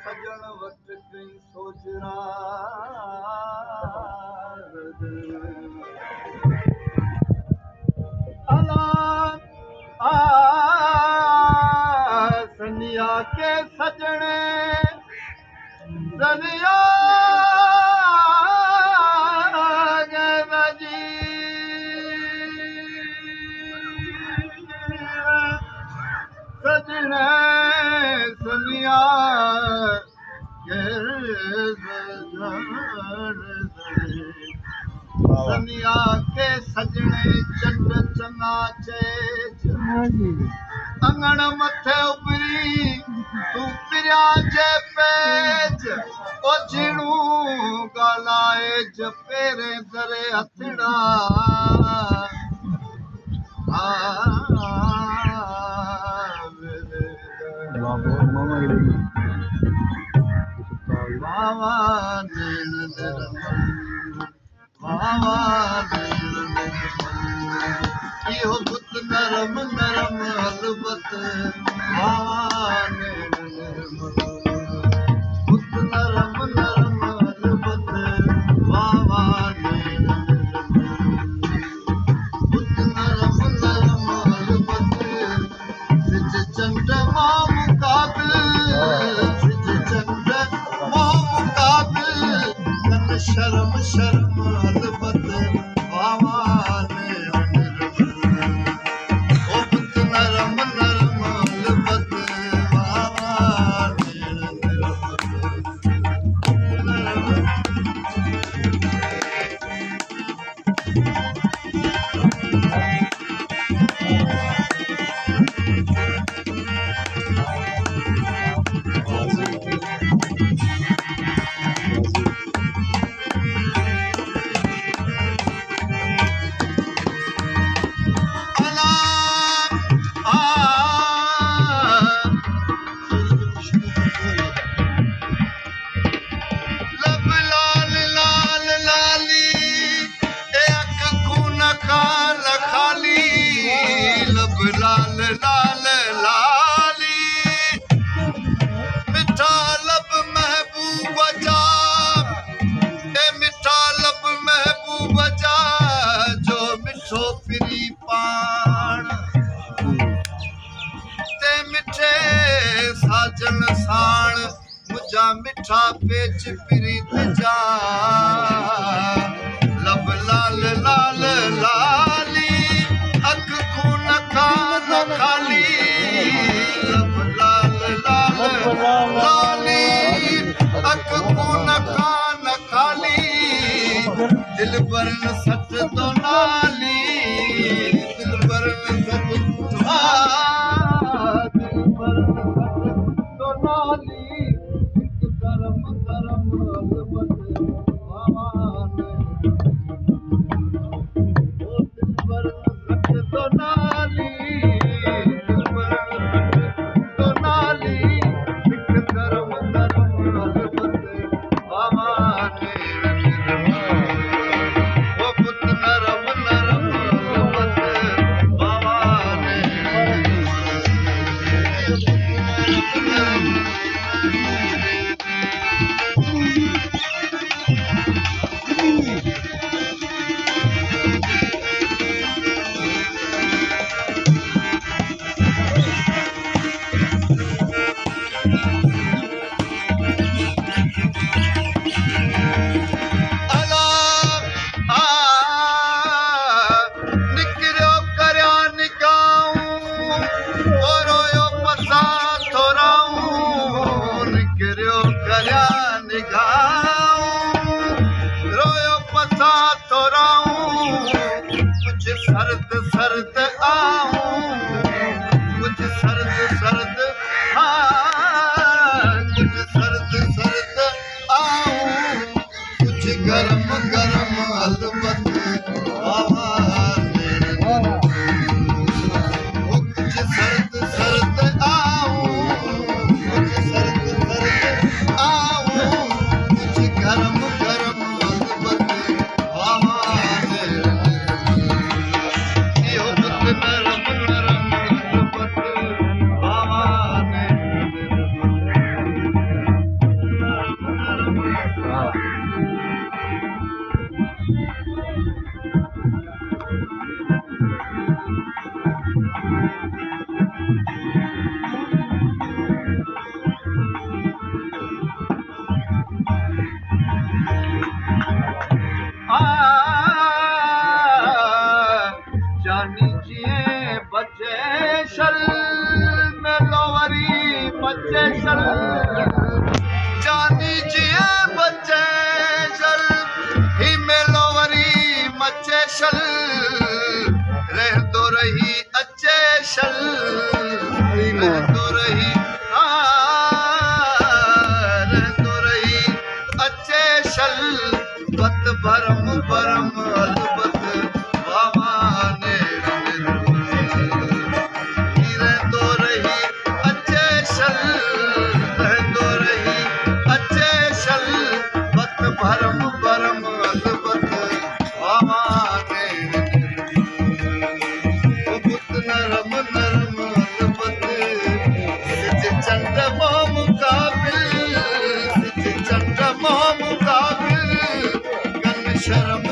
सजण what कई सोचरा सनिया के सजने सनिया सजने सनिया सनिया के सजने चंड चंगा चेच अंगण मथे उबरी तू पिरिया जे पेच ओ झिणू गालाए जपेरे दरे हथड़ा वावा देण वावा इहो पुत नरम नरम हलबत पुत नरम नरम हलबत वावा पुत नरम नरम हलबत सिज चंड मां मुकाबिल सिज चंड मां मुकाबिल कन शर्म शर्म हलबत वावा लाल लाल लाली मिठा लब महबूब जा ए मिठा लब महबूब जा जो मिठो फिरी पाण ते मिठे साजन साण मुझा मिठा पेच प्रीत जा लब लाल लाल लाली अख खून खान खाली लब लाल लाल लाली अख खून खान खाली दिल बरन सट तो नाली दिल बरन सट दिल बरन सट तो नाली एक करम करम अलबत ਸਰਦ ਹਾਂ ਕੁਝ ਸਰਦ ਸਰਦ ਆਉਂ ਕੁਝ ਗਰਮ ਗਰਮ ਅਲਬਤ ਹਵਾ ਤੇਰੇ ਉਹ ਕੁਝ ਸਰਦ ਸਰਦ ਆਉਂ ਕੁਝ ਸਰਦ ਸਰਦ ਆਉਂ ਕੁਝ ਗਰਮ ਗਰਮ ਅਲਬਤ ਹਵਾ ਤੇਰੇ ਇਹੋ ਬੁੱਤ ਨਰਮ ਨਰਮ ਅਲਬਤ ਹਵਾ जानी जिए बच्चे शल मेलोवरी बच्चे शल जानी जिए बच्चे शल ही मेलोवरी बच्चे शल रह तो रही अच्छे शल रह तो रही रह तो रही अच्छे शल बत भरम भरम अलबत बाबा ने रह तो रही अच्छे शल रह तो रही अच्छे शल बत भरम भरम अलबत बाबा ने बुत नरम नरम अलबत सिज चंड मो मुकाबिल सिज चंड मो मुकाबिल गन शर्म